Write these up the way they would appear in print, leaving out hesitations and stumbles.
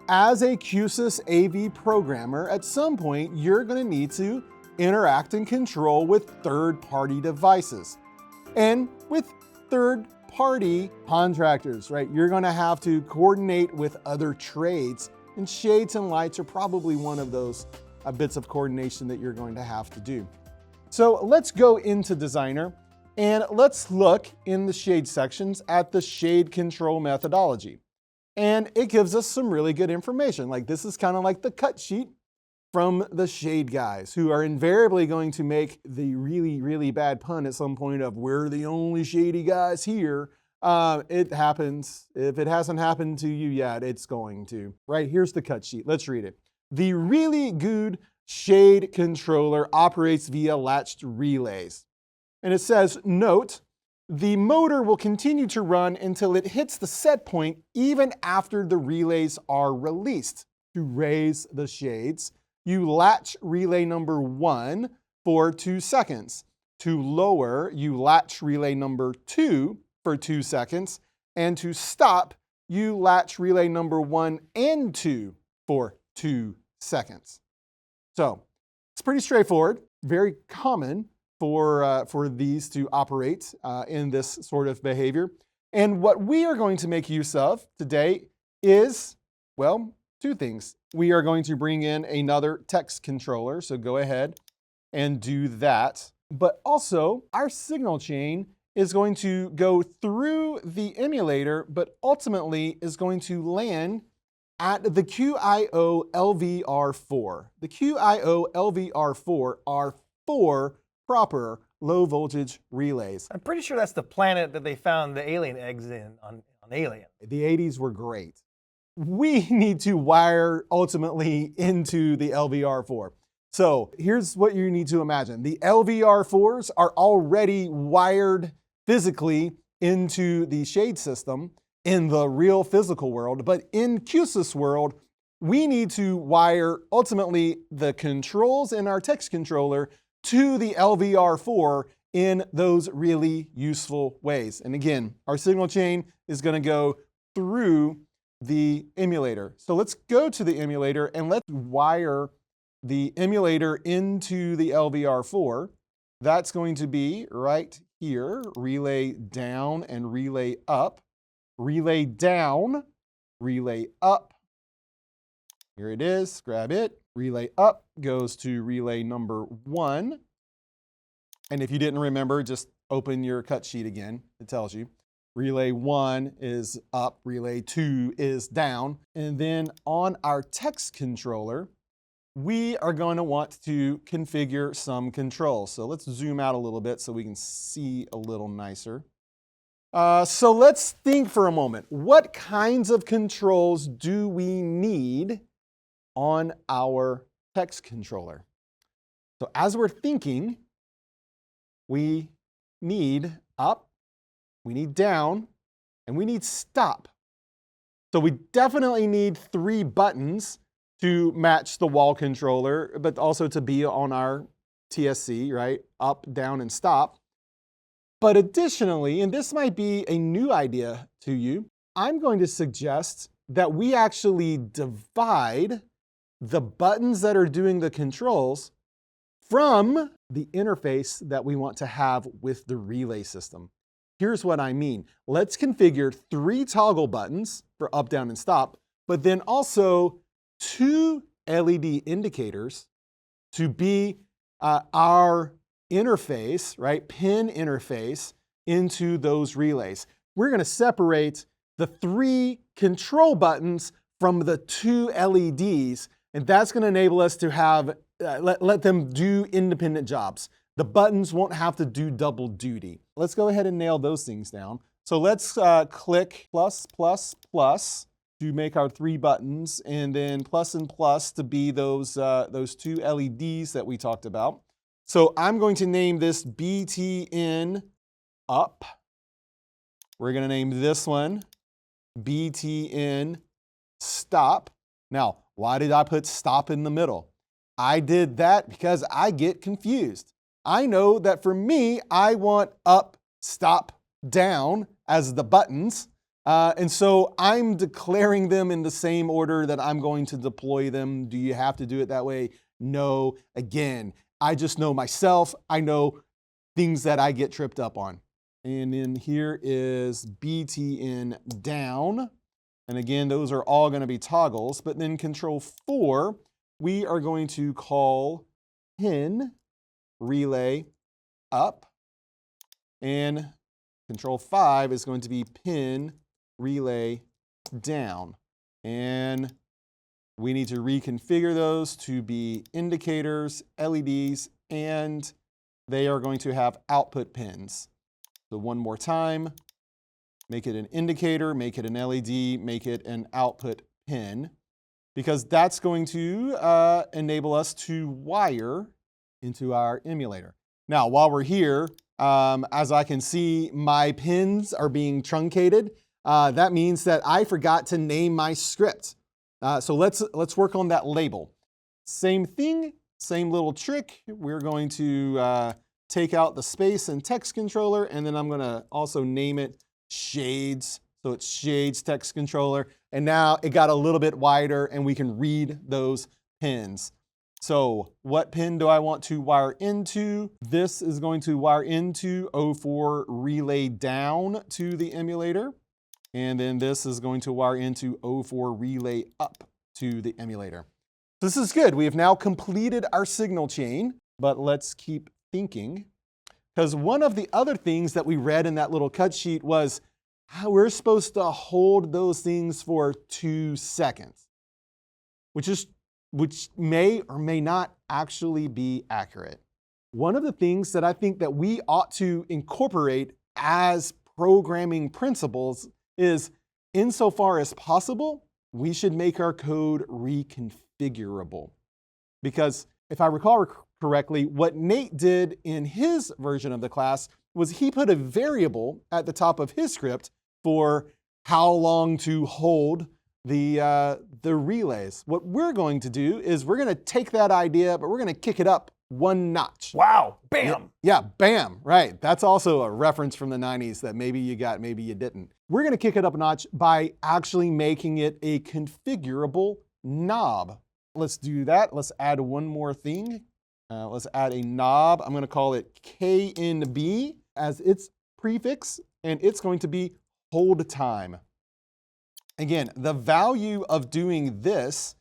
as a Q-SYS AV programmer, at some point, you're going to need to interact and control with third-party devices and with third-party contractors, right? You're going to have to coordinate with other trades, and shades and lights are probably one of those bits of coordination that you're going to have to do. So let's go into Designer and let's look in the shade sections at the shade control methodology. And it gives us some really good information. Like this is kind of like the cut sheet from the shade guys, who are invariably going to make the really, really bad pun at some point of we're the only shady guys here. It happens. If it hasn't happened to you yet, it's going to. Right, here's the cut sheet. Let's read it. The really good shade controller operates via latched relays. And it says, note, the motor will continue to run until it hits the set point even after the relays are released. To raise the shades, you latch relay number 1 for 2 seconds. To lower, you latch relay number 2 for 2 seconds. And to stop, you latch relay number 1 and 2 for 2 seconds. So it's pretty straightforward, very common for these to operate in this sort of behavior. And what we are going to make use of today is, well, 2 things. We are going to bring in another text controller, so go ahead and do that. But also, our signal chain is going to go through the emulator, but ultimately is going to land at the QIO LVR4. The QIO LVR4 are 4 proper low voltage relays. I'm pretty sure that's the planet that they found the alien eggs in on Alien. The 80s were great. We need to wire ultimately into the LVR4. So here's what you need to imagine. The LVR4s are already wired physically into the shade system in the real physical world, but in Q-SYS world, we need to wire ultimately the controls in our text controller to the LVR4 in those really useful ways. And again, our signal chain is going to go through the emulator. So let's go to the emulator and let's wire the emulator into the LVR4. That's going to be right here, relay down and relay up. Relay down, relay up. Here it is, grab it. Relay up goes to relay number 1. And if you didn't remember, just open your cut sheet again. It tells you. Relay 1 is up, relay 2 is down. And then on our text controller, we are going to want to configure some controls. So let's zoom out a little bit so we can see a little nicer. So let's think for a moment. What kinds of controls do we need on our text controller? So as we're thinking, we need up, we need down, and we need stop. So we definitely need 3 buttons to match the wall controller, but also to be on our TSC, right? Up, down, and stop. But additionally, and this might be a new idea to you, I'm going to suggest that we actually divide the buttons that are doing the controls from the interface that we want to have with the relay system. Here's what I mean. Let's configure 3 toggle buttons for up, down, and stop, but then also 2 LED indicators to be our interface, right, pin interface into those relays. We're going to separate the 3 control buttons from the 2 LEDs, and that's going to enable us to have let them do independent jobs. The buttons won't have to do double duty. Let's go ahead and nail those things down. So let's click plus, plus, plus to make our 3 buttons, and then plus and plus to be those 2 LEDs that we talked about. So I'm going to name this BTN up. We're going to name this one BTN stop. Now, why did I put stop in the middle? I did that because I get confused. I know that for me, I want up, stop, down as the buttons. And so I'm declaring them in the same order that I'm going to deploy them. Do you have to do it that way? No. Again, I just know myself. I know things that I get tripped up on. And then here is BTN down. And again, those are all going to be toggles. But then control 4, we are going to call pin relay up. And control 5 is going to be pin relay down. And we need to reconfigure those to be indicators, LEDs, and they are going to have output pins. So one more time, make it an indicator, make it an LED, make it an output pin, because that's going to enable us to wire into our emulator. Now, while we're here, as I can see, my pins are being truncated. That means that I forgot to name my script. So let's work on that label. Same thing, same little trick. We're going to take out the space and text controller, and then I'm going to also name it shades. So it's shades text controller. And now it got a little bit wider and we can read those pins. So what pin do I want to wire into? This is going to wire into 04 relay down to the emulator. And then this is going to wire into 04 relay up to the emulator. This is good. We have now completed our signal chain, but let's keep thinking. Because one of the other things that we read in that little cut sheet was how we're supposed to hold those things for 2 seconds, which may or may not actually be accurate. One of the things that I think that we ought to incorporate as programming principles is, insofar as possible, we should make our code reconfigurable. Because if I recall correctly, what Nate did in his version of the class was he put a variable at the top of his script for how long to hold the relays. What we're going to do is we're going to take that idea, but we're going to kick it up 1 notch. Wow, bam. Yeah, bam, right. That's also a reference from the 90s that maybe you got, maybe you didn't. We're going to kick it up a notch by actually making it a configurable knob. Let's do that. Let's add one more thing. Let's add a knob. I'm going to call it KNB as its prefix, and it's going to be hold time. Again, the value of doing this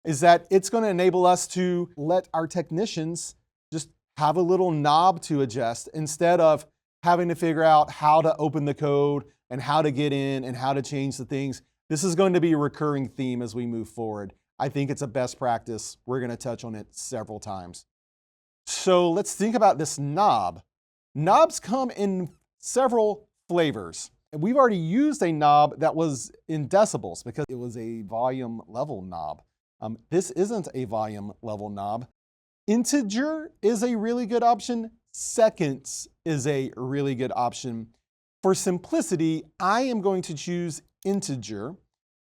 is that it's going to enable us to let our technicians just have a little knob to adjust instead of having to figure out how to open the code and how to get in and how to change the things. This is going to be a recurring theme as we move forward. I think it's a best practice. We're going to touch on it several times. So let's think about this knob. Knobs come in several flavors. And we've already used a knob that was in decibels because it was a volume level knob. This isn't a volume level knob. Integer is a really good option. Seconds is a really good option. For simplicity, I am going to choose integer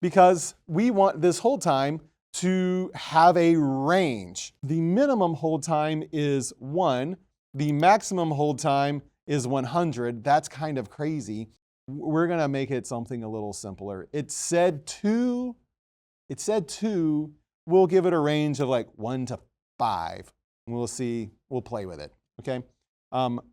because we want this hold time to have a range. The minimum hold time is 1. The maximum hold time is 100. That's kind of crazy. We're going to make it something a little simpler. It said 2. We'll give it a range of like 1 to 5. We'll see. We'll play with it. Okay.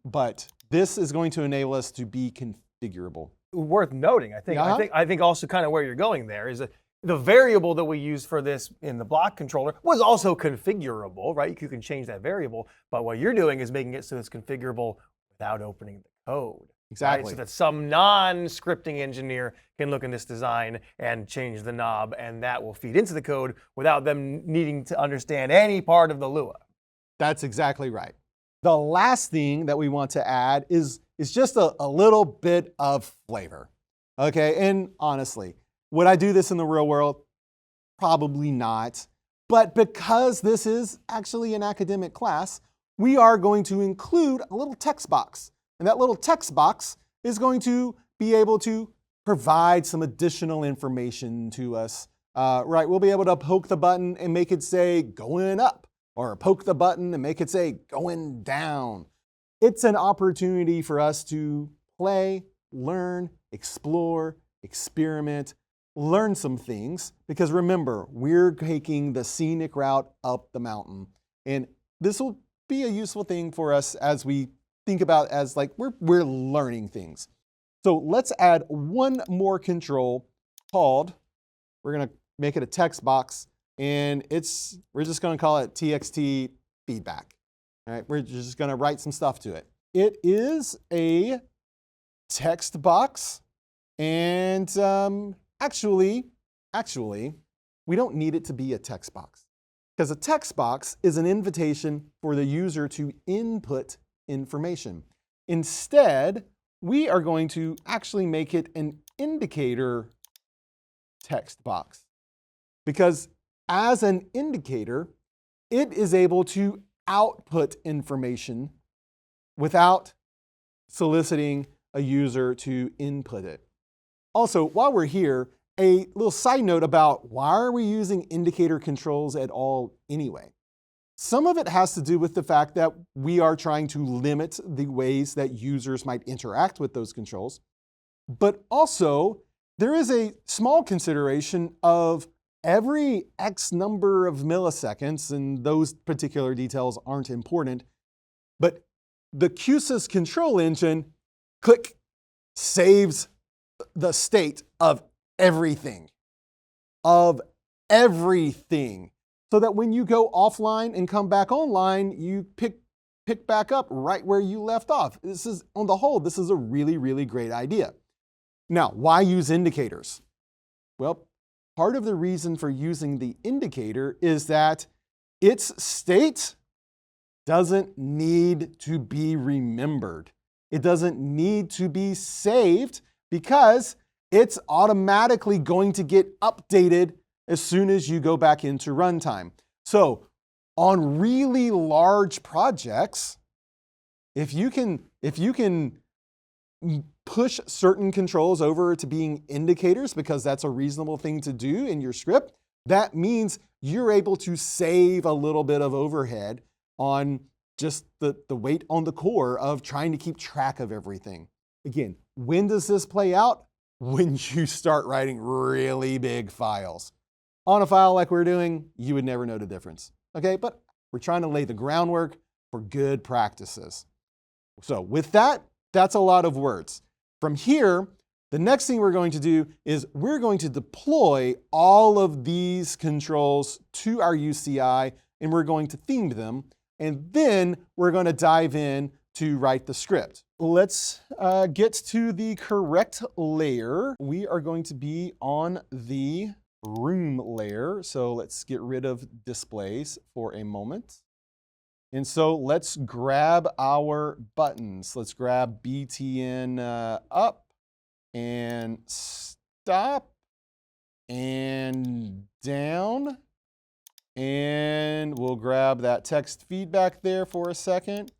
But this is going to enable us to be configurable. Worth noting, I think. Uh-huh. I think also kind of where you're going there is that the variable that we used for this in the block controller was also configurable, right? You can change that variable, but what you're doing is making it so it's configurable without opening the code. Exactly. Right? So that some non-scripting engineer can look in this design and change the knob, and that will feed into the code without them needing to understand any part of the Lua. That's exactly right. The last thing that we want to add is just a little bit of flavor. Okay, and honestly, would I do this in the real world? Probably not. But because this is actually an academic class, we are going to include a little text box. And that little text box is going to be able to provide some additional information to us. Right, we'll be able to poke the button and make it say going up, or poke the button and make it say going down. It's an opportunity for us to play, learn, explore, experiment, learn some things, because remember, we're taking the scenic route up the mountain. And this will be a useful thing for us as we think about as like we're learning things. So let's add one more control called, we're going to make it a text box, and we're just going to call it TXT feedback. All right, we're just going to write some stuff to it. It is a text box, and actually, we don't need it to be a text box, because a text box is an invitation for the user to input information. Instead, we are going to actually make it an indicator text box, because as an indicator, it is able to output information without soliciting a user to input it. Also, while we're here, a little side note about why are we using indicator controls at all anyway? Some of it has to do with the fact that we are trying to limit the ways that users might interact with those controls. But also, there is a small consideration of every X number of milliseconds, and those particular details aren't important, but the Q-SYS control engine, click, saves the state of everything. So that when you go offline and come back online, you pick back up right where you left off. This is, on the whole, this is a really, really great idea. Now, why use indicators? Well, part of the reason for using the indicator is that its state doesn't need to be remembered. It doesn't need to be saved, because it's automatically going to get updated as soon as you go back into runtime. So on really large projects, if you can push certain controls over to being indicators, because that's a reasonable thing to do in your script, that means you're able to save a little bit of overhead on just the weight on the core of trying to keep track of everything. Again, when does this play out? When you start writing really big files. On a file like we're doing, you would never know the difference. Okay, but we're trying to lay the groundwork for good practices. So with that, that's a lot of words. From here, the next thing we're going to do is we're going to deploy all of these controls to our UCI, and we're going to theme them, and then we're going to dive in to write the script. Let's get to the correct layer. We are going to be on the room layer. So let's get rid of displays for a moment. And so let's grab our buttons. Let's grab BTN up and stop and down. And we'll grab that text feedback there for a second.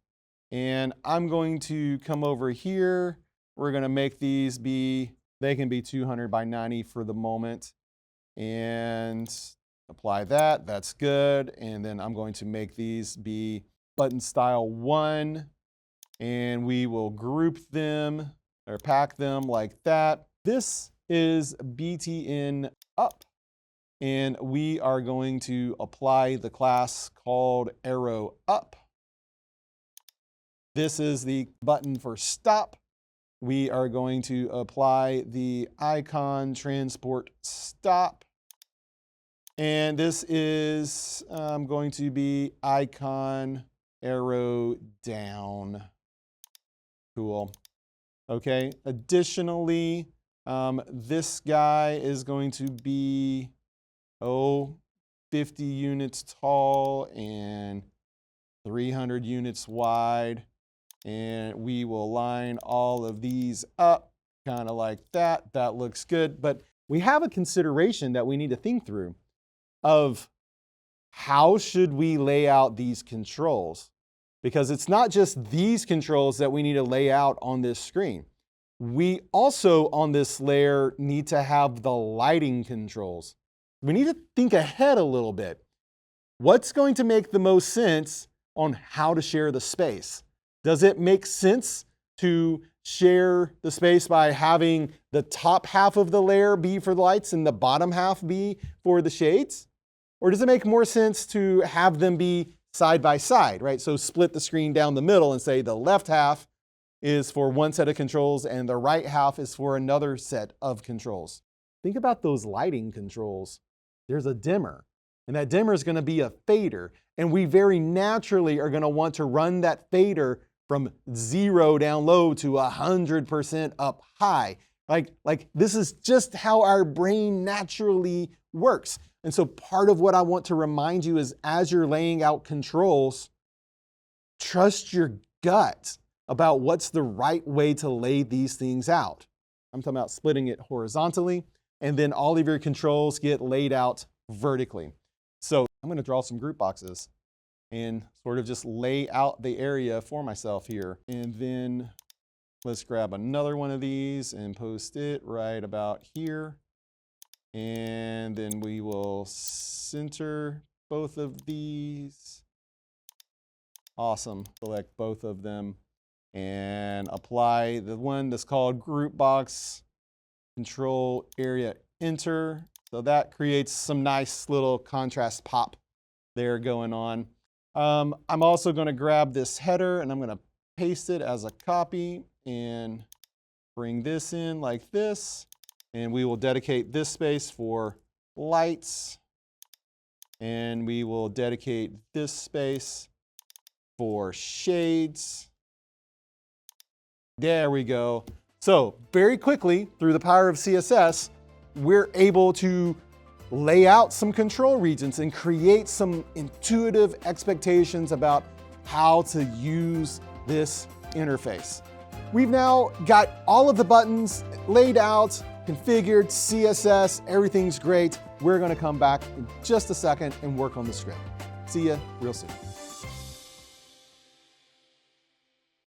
And I'm going to come over here. We're going to make these they can be 200 by 90 for the moment. And apply that. That's good. And then I'm going to make these be button style 1. And we will group them or pack them like that. This is BTN up. And we are going to apply the class called arrow up. This is the button for stop. We are going to apply the icon transport stop. And this is going to be icon arrow down. Cool. Okay, additionally, this guy is going to be 50 units tall and 300 units wide. And we will line all of these up kind of like that. That looks good. But we have a consideration that we need to think through of how should we lay out these controls? Because it's not just these controls that we need to lay out on this screen. We also, on this layer, need to have the lighting controls. We need to think ahead a little bit. What's going to make the most sense on how to share the space? Does it make sense to share the space by having the top half of the layer be for the lights and the bottom half be for the shades? Or does it make more sense to have them be side by side, right? So split the screen down the middle and say the left half is for one set of controls and the right half is for another set of controls. Think about those lighting controls. There's a dimmer, and that dimmer is going to be a fader, and we very naturally are going to want to run that fader from 0 down low to 100% up high. Like this is just how our brain naturally works. And so part of what I want to remind you is as you're laying out controls, trust your gut about what's the right way to lay these things out. I'm talking about splitting it horizontally, and then all of your controls get laid out vertically. So I'm going to draw some group boxes and sort of just lay out the area for myself here. And then let's grab another one of these and post it right about here. And then we will center both of these. Awesome. Select both of them and apply the one that's called group box control area enter. So that creates some nice little contrast pop there going on. I'm also going to grab this header and I'm going to paste it as a copy and bring this in like this. And we will dedicate this space for lights. And we will dedicate this space for shades. There we go. So very quickly, through the power of CSS, we're able to lay out some control regions and create some intuitive expectations about how to use this interface. We've now got all of the buttons laid out, configured, CSS, everything's great. We're going to come back in just a second and work on the script. See ya real soon.